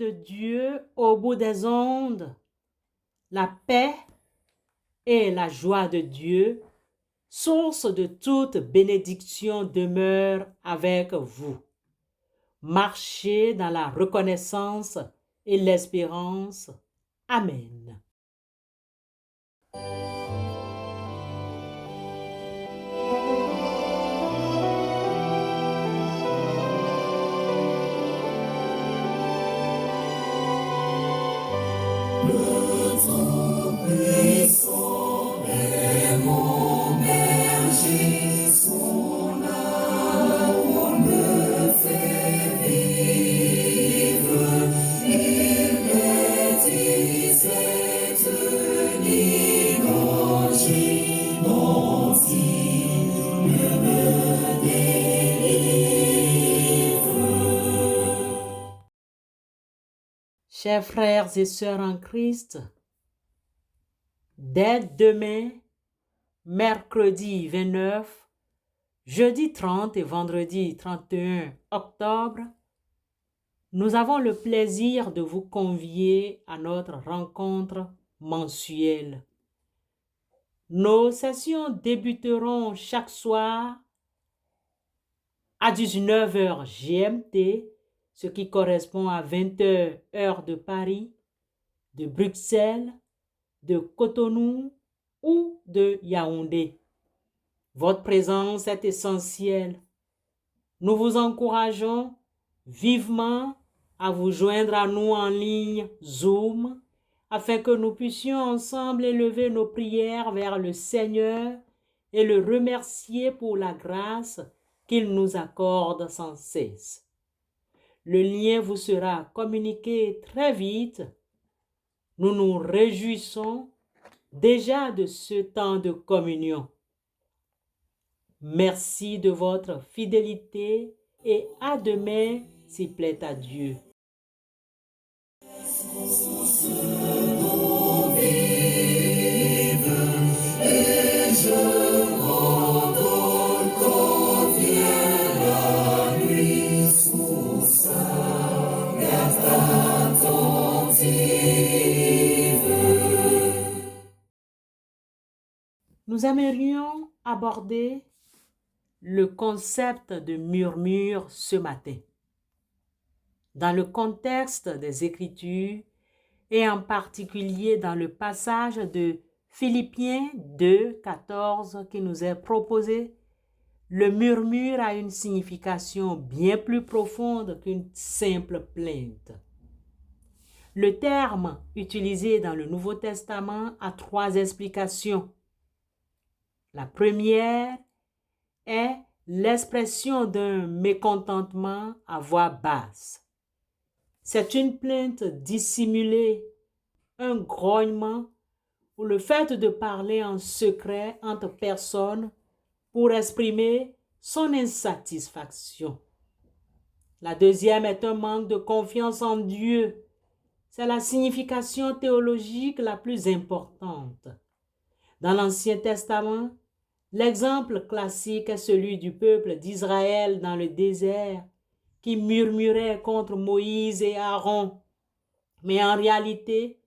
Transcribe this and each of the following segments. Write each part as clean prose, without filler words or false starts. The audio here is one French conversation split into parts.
de Dieu au bout des ondes, la paix et la joie de Dieu, source de toute bénédiction, demeure avec vous. Marchez dans la reconnaissance et l'espérance. Amen. Chers frères et sœurs en Christ, dès demain, mercredi 29, jeudi 30 et vendredi 31 octobre, nous avons le plaisir de vous convier à notre rencontre mensuelle. Nos sessions débuteront chaque soir à 19h GMT, ce qui correspond à 20h heure de Paris, de Bruxelles, de Cotonou ou de Yaoundé. Votre présence est essentielle. Nous vous encourageons vivement à vous joindre à nous en ligne Zoom afin que nous puissions ensemble élever nos prières vers le Seigneur et le remercier pour la grâce qu'il nous accorde sans cesse. Le lien vous sera communiqué très vite. Nous nous réjouissons déjà de ce temps de communion. Merci de votre fidélité et à demain, s'il plaît à Dieu. Nous aimerions aborder le concept de murmure ce matin. Dans le contexte des Écritures et en particulier dans le passage de Philippiens 2, 14 qui nous est proposé, le murmure a une signification bien plus profonde qu'une simple plainte. Le terme utilisé dans le Nouveau Testament a 3 explications. La première est l'expression d'un mécontentement à voix basse. C'est une plainte dissimulée, un grognement ou le fait de parler en secret entre personnes pour exprimer son insatisfaction. La deuxième est un manque de confiance en Dieu. C'est la signification théologique la plus importante. Dans l'Ancien Testament, l'exemple classique est celui du peuple d'Israël dans le désert qui murmurait contre Moïse et Aaron. Mais en réalité,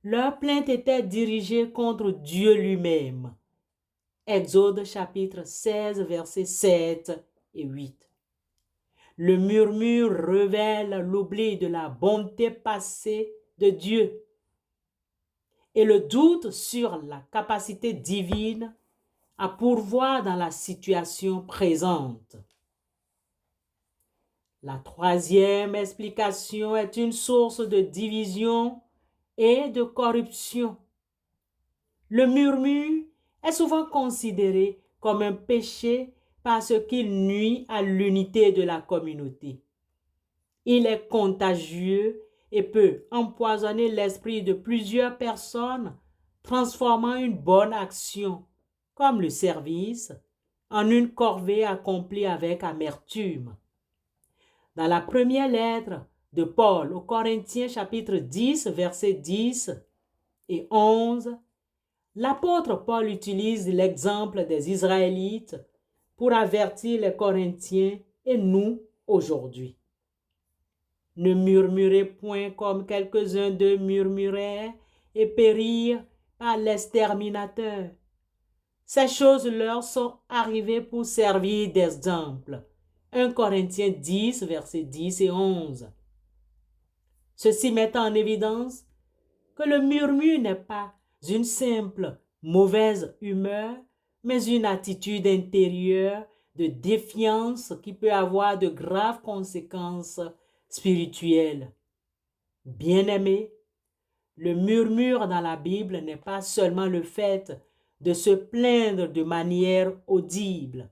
leur plainte était dirigée contre Dieu lui-même. Exode chapitre 16, versets 7 et 8. Le murmure révèle l'oubli de la bonté passée de Dieu et le doute sur la capacité divine à pourvoir dans la situation présente. La troisième explication est une source de division et de corruption. Le murmure est souvent considéré comme un péché parce qu'il nuit à l'unité de la communauté. Il est contagieux et peut empoisonner l'esprit de plusieurs personnes, transformant une bonne action, comme le service, en une corvée accomplie avec amertume. Dans la première lettre de Paul aux Corinthiens chapitre 10, versets 10 et 11, l'apôtre Paul utilise l'exemple des Israélites pour avertir les Corinthiens et nous aujourd'hui. Ne murmurez point comme quelques-uns d'eux murmuraient et périrent par l'exterminateur. Ces choses leur sont arrivées pour servir d'exemple. 1 Corinthiens 10, versets 10 et 11. Ceci met en évidence que le murmure n'est pas une simple mauvaise humeur, mais une attitude intérieure de défiance qui peut avoir de graves conséquences spirituelles. Bien-aimés, le murmure dans la Bible n'est pas seulement le fait de se plaindre de manière audible.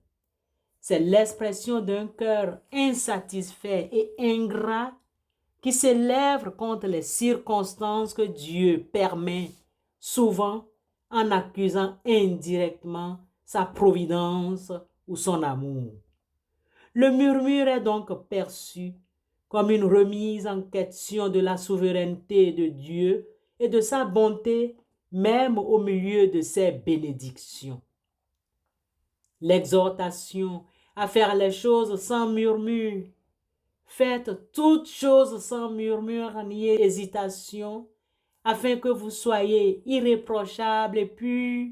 C'est l'expression d'un cœur insatisfait et ingrat qui s'élève contre les circonstances que Dieu permet, souvent en accusant indirectement sa providence ou son amour. Le murmure est donc perçu comme une remise en question de la souveraineté de Dieu et de sa bonté, même au milieu de ses bénédictions. L'exhortation à faire les choses sans murmure. Faites toutes choses sans murmure ni hésitation, afin que vous soyez irréprochables et purs,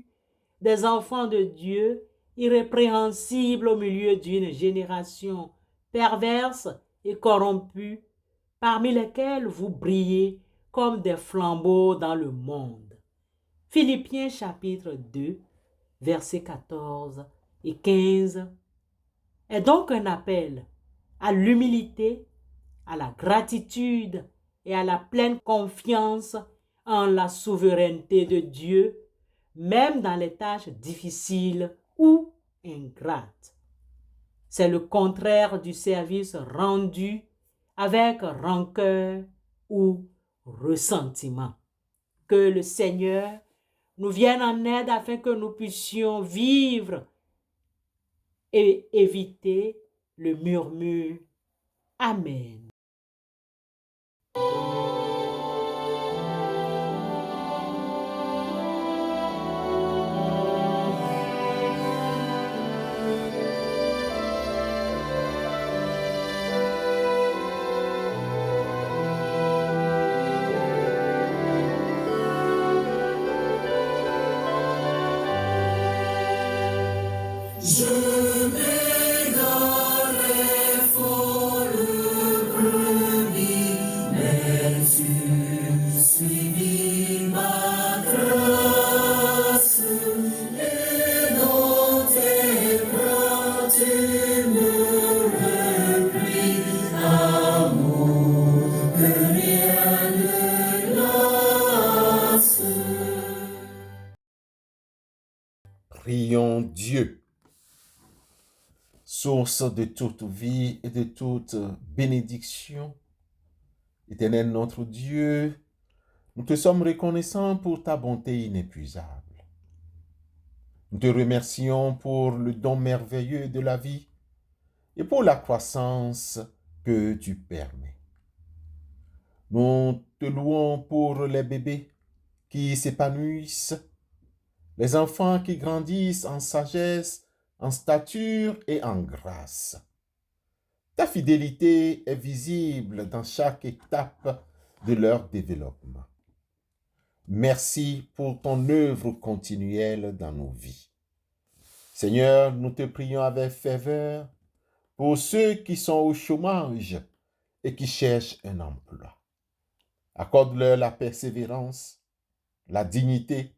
des enfants de Dieu, irrépréhensibles au milieu d'une génération perverse et corrompue, parmi lesquels vous brillez comme des flambeaux dans le monde. Philippiens chapitre 2, versets 14 et 15 est donc un appel à l'humilité, à la gratitude et à la pleine confiance en la souveraineté de Dieu, même dans les tâches difficiles ou ingrates. C'est le contraire du service rendu avec rancœur ou ressentiment. Que le Seigneur nous vienne en aide afin que nous puissions vivre et éviter le murmure. Amen. Prions Dieu, source de toute vie et de toute bénédiction. Éternel notre Dieu, nous te sommes reconnaissants pour ta bonté inépuisable. Nous te remercions pour le don merveilleux de la vie et pour la croissance que tu permets. Nous te louons pour les bébés qui s'épanouissent, les enfants qui grandissent en sagesse, en stature et en grâce. Ta fidélité est visible dans chaque étape de leur développement. Merci pour ton œuvre continuelle dans nos vies. Seigneur, nous te prions avec ferveur pour ceux qui sont au chômage et qui cherchent un emploi. Accorde-leur la persévérance, la dignité,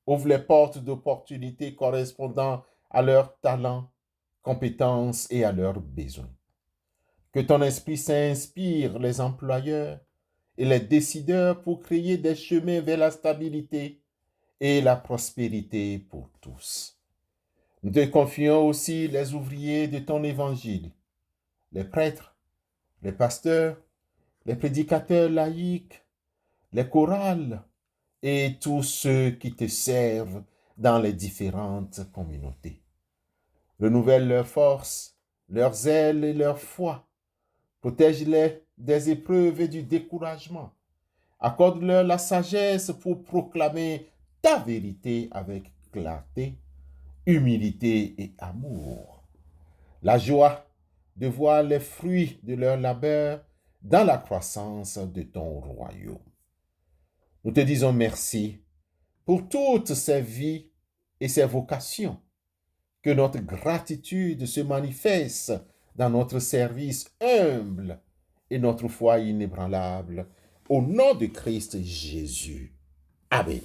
ouvre les portes d'opportunités correspondant à leurs talents, compétences et à leurs besoins. Que ton Esprit Saint inspire les employeurs et les décideurs pour créer des chemins vers la stabilité et la prospérité pour tous. Nous te confions aussi les ouvriers de ton évangile, les prêtres, les pasteurs, les prédicateurs laïcs, les chorales et tous ceux qui te servent dans les différentes communautés. Renouvelle leur force, leur zèle et leur foi. Protège-les des épreuves et du découragement. Accorde-leur la sagesse pour proclamer ta vérité avec clarté, humilité et amour. La joie de voir les fruits de leur labeur dans la croissance de ton royaume. Nous te disons merci pour toutes ces vies et ces vocations. Que notre gratitude se manifeste dans notre service humble et notre foi inébranlable. Au nom de Christ Jésus. Amen.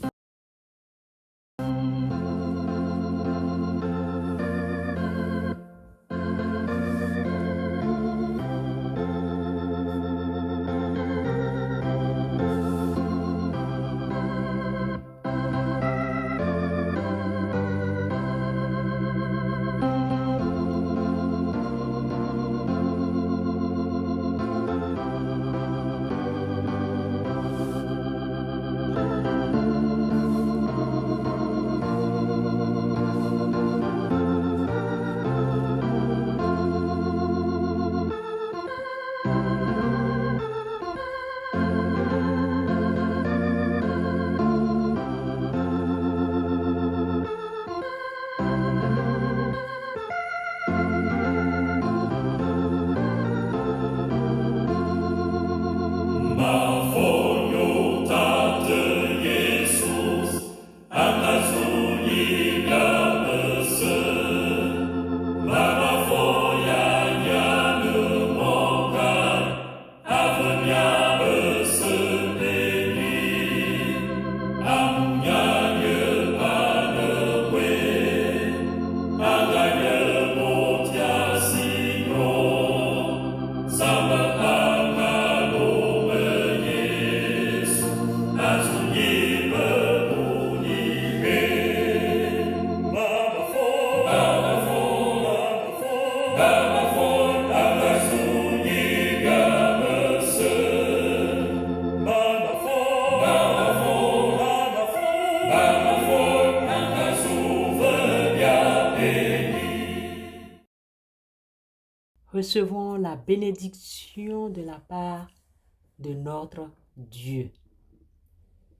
Recevons la bénédiction de la part de notre Dieu.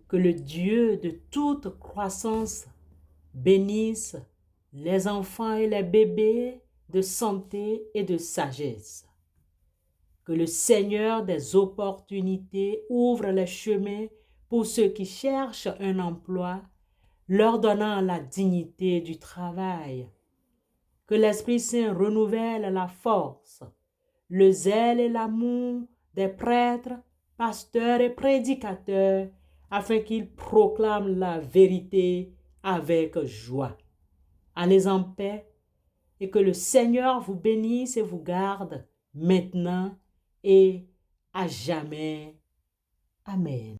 Que le Dieu de toute croissance bénisse les enfants et les bébés de santé et de sagesse. Que le Seigneur des opportunités ouvre les chemins pour ceux qui cherchent un emploi, leur donnant la dignité du travail. Que l'Esprit Saint renouvelle la force, le zèle et l'amour des prêtres, pasteurs et prédicateurs, afin qu'ils proclament la vérité avec joie. Allez en paix et que le Seigneur vous bénisse et vous garde maintenant et à jamais. Amen.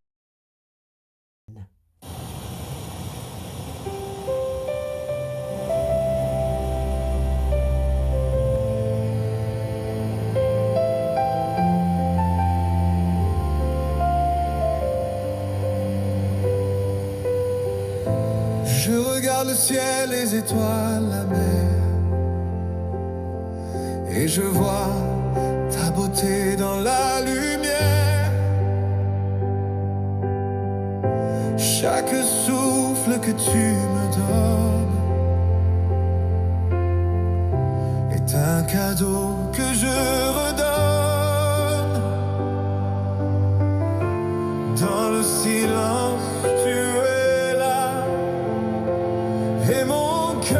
Je regarde le ciel, les étoiles, la mer, et je vois ta beauté dans la lumière. Chaque souffle que tu me donnes est un cadeau que je redonne. Dans le silence, tu es là, et mon cœur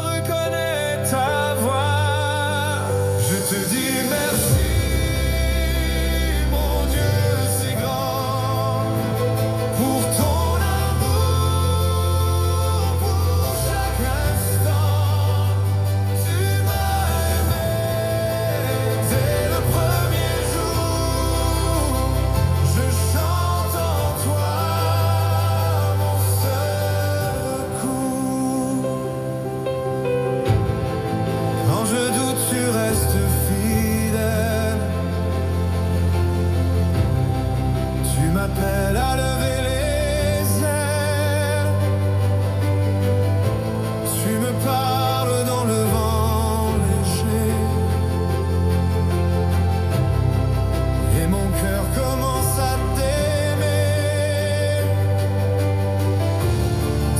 reconnaît ta voix. Je te dis merci, mon Dieu, si grand, pour ton amour, pour chaque instant. Tu m'as aimé dès le premier jour. Je chante en toi, mon seul recours. Quand je doute, tu restes fidèle. Tu m'appelles à lever les ailes. Tu me parles dans le vent léger, et mon cœur commence à t'aimer.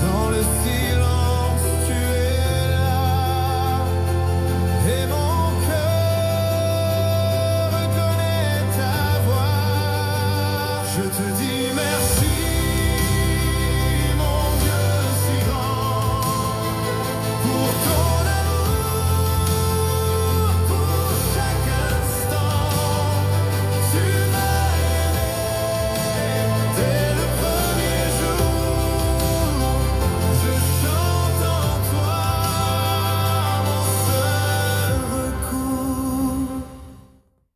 Dans le silence, tu es là, et mon cœur pour ton